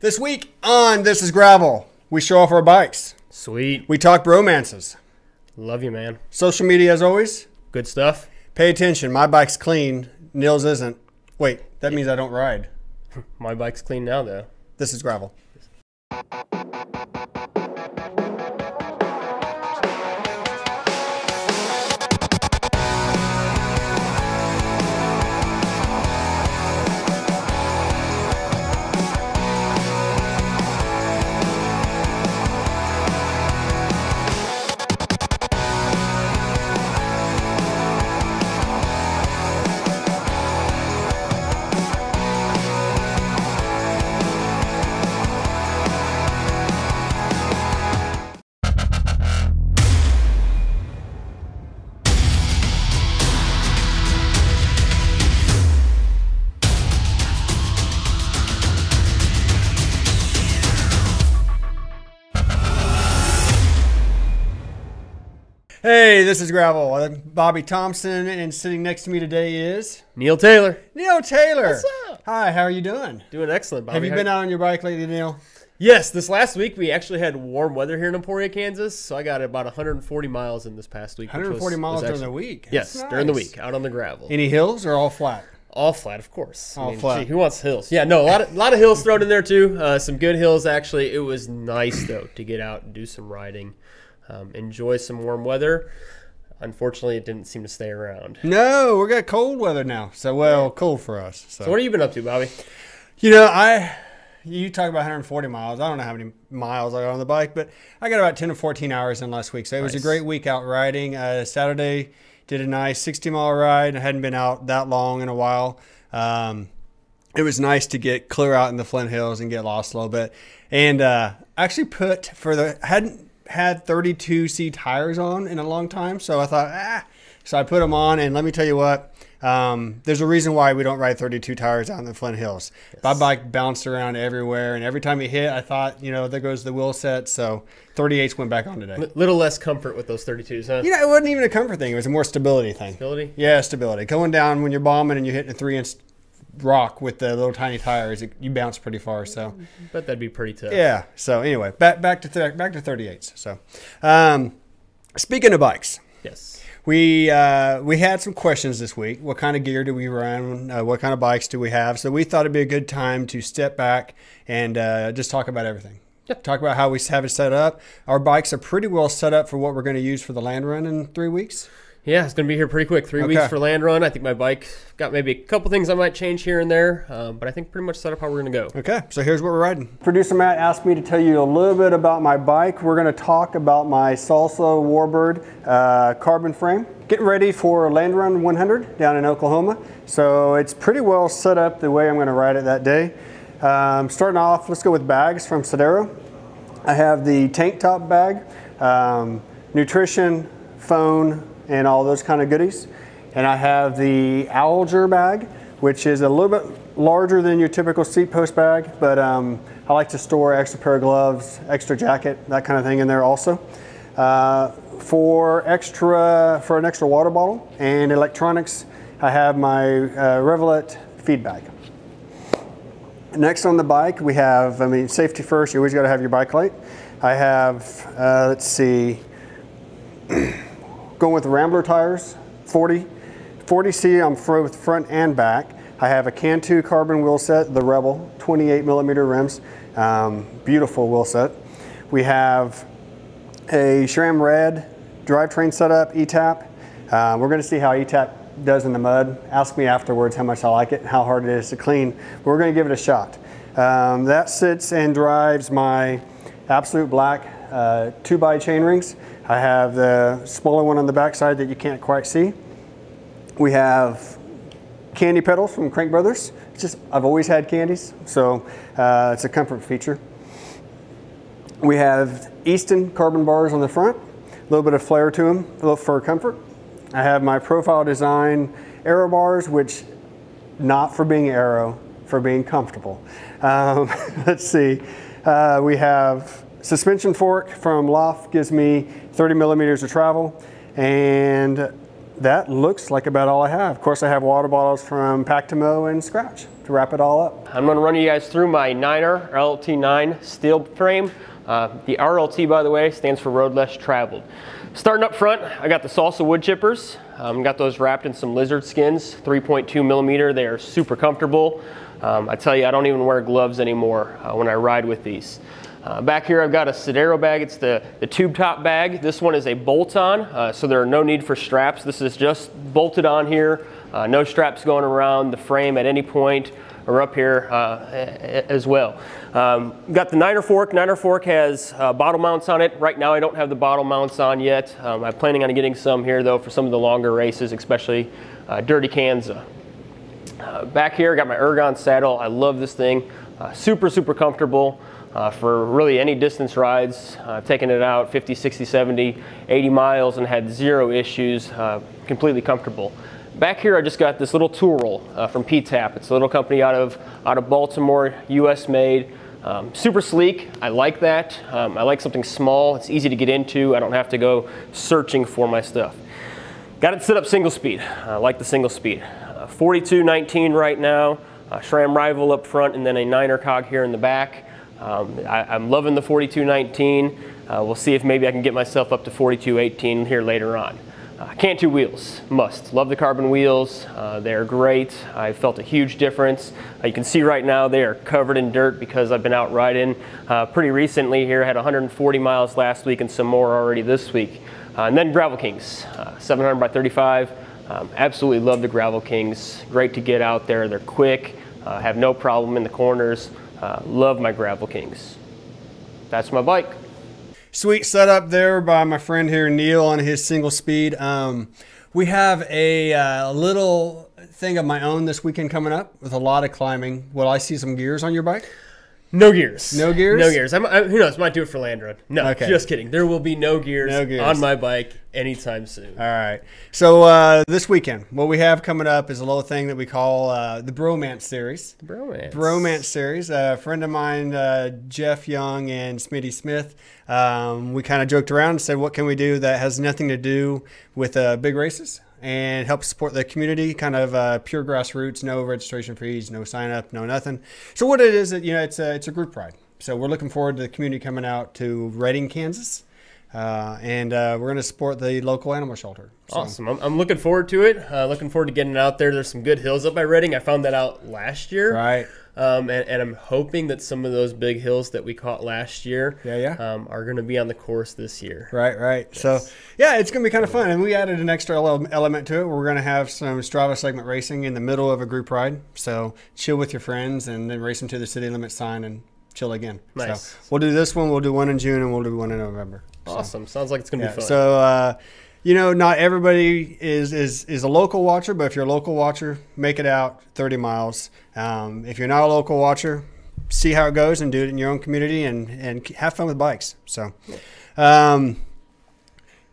This week on This is Gravel, we show off our bikes. Sweet. We talk bromances. Love you, man. Social media as always. Good stuff. Pay attention. My bike's clean. Neil's isn't. Wait, that means I don't ride. My bike's clean now, though. This is Gravel. Hey, this is Gravel. I'm Bobby Thompson, and sitting next to me today is Neil Taylor. Neil Taylor. What's up? Hi, how are you doing? Doing excellent, Bobby. Have you been out on your bike lately, Neil? Yes, this last week we actually had warm weather here in Emporia, Kansas, so I got about 140 miles in this past week. 140 miles during the week? Yes, That's during the nice. week, out on the gravel. Any hills or all flat? All flat, of course. All flat. Gee, who wants hills? Yeah, no, a lot of hills thrown in there too. Some good hills, actually. It was nice, though, to get out and do some riding. Enjoy some warm weather. Unfortunately, it didn't seem to stay around. No, we got cold weather now. So, well, cold for us. So what have you been up to, Bobby? You know, you talk about 140 miles. I don't know how many miles I got on the bike, but I got about 10 to 14 hours in last week. So it was a great week out riding. Saturday, did a nice 60-mile ride. I hadn't been out that long in a while. It was nice to get clear out in the Flint Hills and get lost a little bit. And actually hadn't had 32C tires on in a long time, so I thought, so I put them on, and let me tell you what, there's a reason why we don't ride 32 tires out in the Flint Hills. Yes. My bike bounced around everywhere, and every time it hit, I thought, there goes the wheel set, so 38s went back on today. Little less comfort with those 32s, huh? It wasn't even a comfort thing. It was a more stability thing. Stability? Yeah, stability. Going down when you're bombing and you're hitting a 3-inch rock with the little tiny tires, you bounce pretty far. So, but that'd be pretty tough. Yeah. So anyway, back to 38s. So, speaking of bikes, yes, we had some questions this week. What kind of gear do we run? What kind of bikes do we have? So we thought it'd be a good time to step back and just talk about everything. Yep. Talk about how we have it set up. Our bikes are pretty well set up for what we're going to use for the land run in 3 weeks. Yeah, it's going to be here pretty quick. 3 weeks for land run. I think my bike got maybe a couple things I might change here and there, but I think pretty much set up how we're going to go. Okay, so here's what we're riding. Producer Matt asked me to tell you a little bit about my bike. We're going to talk about my Salsa Warbird carbon frame. Getting ready for Land Run 100 down in Oklahoma. So it's pretty well set up the way I'm going to ride it that day. Starting off, let's go with bags from Sodero. I have the tank top bag, nutrition, phone, and all those kind of goodies. And I have the Alger bag, which is a little bit larger than your typical seat post bag, but I like to store extra pair of gloves, extra jacket, that kind of thing in there also. For an extra water bottle and electronics, I have my Revelet feed bag. Next on the bike, we have, safety first, you always gotta have your bike light. I have, let's see, going with Rambler tires, 40C on with front and back. I have a Cantu carbon wheel set, the Rebel, 28mm rims, beautiful wheel set. We have a SRAM Red drivetrain setup, ETAP. We're going to see how ETAP does in the mud. Ask me afterwards how much I like it, how hard it is to clean. But we're going to give it a shot. That sits and drives my Absolute Black 2x chain rings. I have the smaller one on the back side that you can't quite see. We have candy pedals from Crank Brothers. I've always had candies, so it's a comfort feature. We have Easton carbon bars on the front, a little bit of flair to them, a little for comfort. I have my Profile Design aero bars, which not for being aero, for being comfortable. Let's see, we have suspension fork from Loft, gives me 30mm of travel, and that looks like about all I have. Of course, I have water bottles from Pactimo and Scratch. to wrap it all up. I'm going to run you guys through my 9er RLT9 steel frame. The RLT, by the way, stands for Road Less Traveled. Starting up front, I got the Salsa wood chippers. Got those wrapped in some lizard skins, 3.2 millimeter. They are super comfortable. I tell you, I don't even wear gloves anymore when I ride with these. Back here I've got a Sodero bag. It's the tube top bag. This one is a bolt-on, so there are no need for straps. This is just bolted on here. No straps going around the frame at any point or up here as well. Got the Niner fork. Niner fork has bottle mounts on it. Right now I don't have the bottle mounts on yet. I'm planning on getting some here though for some of the longer races, especially Dirty Kansas. Back here I got my Ergon saddle. I love this thing. Super comfortable. For really any distance rides. I've taken it out 50, 60, 70, 80 miles and had zero issues, completely comfortable. Back here I just got this little tool roll from P-Tap. It's a little company out of Baltimore, US made. Super sleek, I like that. I like something small, it's easy to get into. I don't have to go searching for my stuff. Got it set up single speed, I like the single speed. 4219 right now, SRAM Rival up front and then a Niner cog here in the back. I'm loving the 4219. We'll see if maybe I can get myself up to 4218 here later on. Cantu wheels, must. Love the carbon wheels. They're great. I felt a huge difference. You can see right now they are covered in dirt because I've been out riding pretty recently here. I had 140 miles last week and some more already this week. And then Gravel Kings, 700 by 35. Absolutely love the Gravel Kings. Great to get out there. They're quick, have no problem in the corners. Love my Gravel Kings. That's my bike. Sweet setup there by my friend here, Neil, on his single speed. We have a little thing of my own this weekend coming up with a lot of climbing. Will I see some gears on your bike? No gears. No gears? No gears. Who knows? Might do it for land run. No, okay. Just kidding. There will be no gears on my bike anytime soon. All right. So this weekend, what we have coming up is a little thing that we call the Bromance Series. The Bromance Series. A friend of mine, Jeff Young and Smitty Smith, we kind of joked around and said, what can we do that has nothing to do with big races? And help support the community, kind of pure grassroots, no registration fees, no sign up, no nothing. So what it is, it's a group ride. So we're looking forward to the community coming out to Redding, Kansas, and we're going to support the local animal shelter. So. Awesome. I'm looking forward to it. Looking forward to getting out there. There's some good hills up by Redding. I found that out last year. Right. And I'm hoping that some of those big hills that we caught last year are going to be on the course this year. Right. Yes. So, yeah, it's going to be kind of fun. And we added an extra element to it. We're going to have some Strava segment racing in the middle of a group ride. So chill with your friends and then race them to the city limit sign and chill again. Nice. So we'll do this one. We'll do one in June and we'll do one in November. Awesome. Sounds like it's going to be fun. So, not everybody is a local watcher, but if you're a local watcher, make it out 30 miles. If you're not a local watcher, see how it goes and do it in your own community and have fun with bikes. So,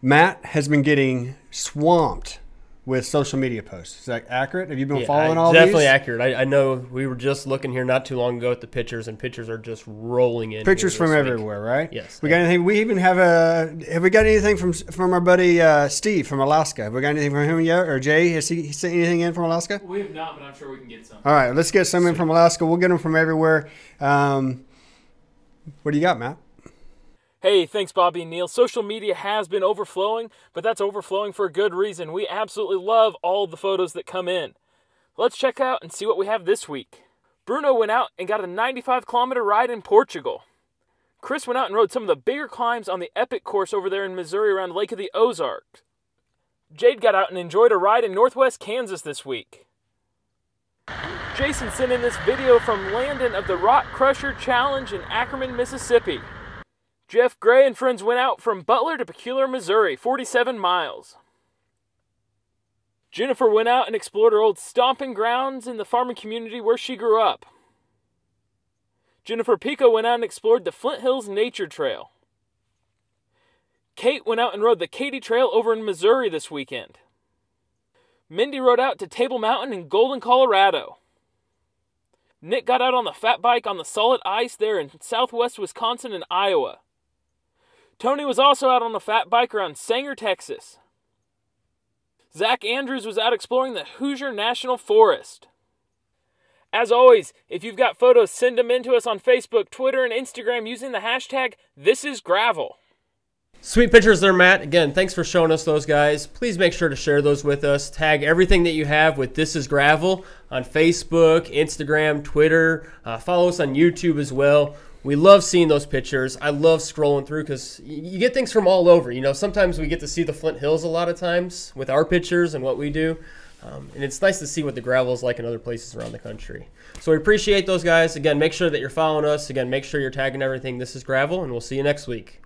Matt has been getting swamped with social media posts. Is that accurate? Have you been following all these? Definitely accurate. I know we were just looking here not too long ago at the pictures, and pictures are just rolling in. Pictures from everywhere, right? Yes. We got anything? We even have we got anything from our buddy Steve from Alaska? Have we got anything from him yet? Or Jay, has he sent anything in from Alaska? We have not, but I'm sure we can get some. All right, let's get some in from Alaska. We'll get them from everywhere. What do you got, Matt? Hey, thanks, Bobby and Neil. Social media has been overflowing, but that's overflowing for a good reason. We absolutely love all the photos that come in. Let's check out and see what we have this week. Bruno went out and got a 95-kilometer ride in Portugal. Chris went out and rode some of the bigger climbs on the Epic course over there in Missouri around Lake of the Ozarks. Jade got out and enjoyed a ride in northwest Kansas this week. Jason sent in this video from Landon of the Rock Crusher Challenge in Ackerman, Mississippi. Jeff Gray and friends went out from Butler to Peculiar, Missouri, 47 miles. Jennifer went out and explored her old stomping grounds in the farming community where she grew up. Jennifer Pico went out and explored the Flint Hills Nature Trail. Kate went out and rode the Katy Trail over in Missouri this weekend. Mindy rode out to Table Mountain in Golden, Colorado. Nick got out on the fat bike on the solid ice there in southwest Wisconsin and Iowa. Tony was also out on a fat bike around Sanger, Texas. Zach Andrews was out exploring the Hoosier National Forest. As always, if you've got photos, send them in to us on Facebook, Twitter, and Instagram using the hashtag #ThisIsGravel. Sweet pictures there, Matt. Again, thanks for showing us those, guys. Please make sure to share those with us. Tag everything that you have with This Is Gravel on Facebook, Instagram, Twitter. Follow us on YouTube as well. We love seeing those pictures. I love scrolling through because you get things from all over. You know, sometimes we get to see the Flint Hills a lot of times with our pictures and what we do. And it's nice to see what the gravel is like in other places around the country. So we appreciate those, guys. Again, make sure that you're following us. Again, make sure you're tagging everything This Is Gravel, and we'll see you next week.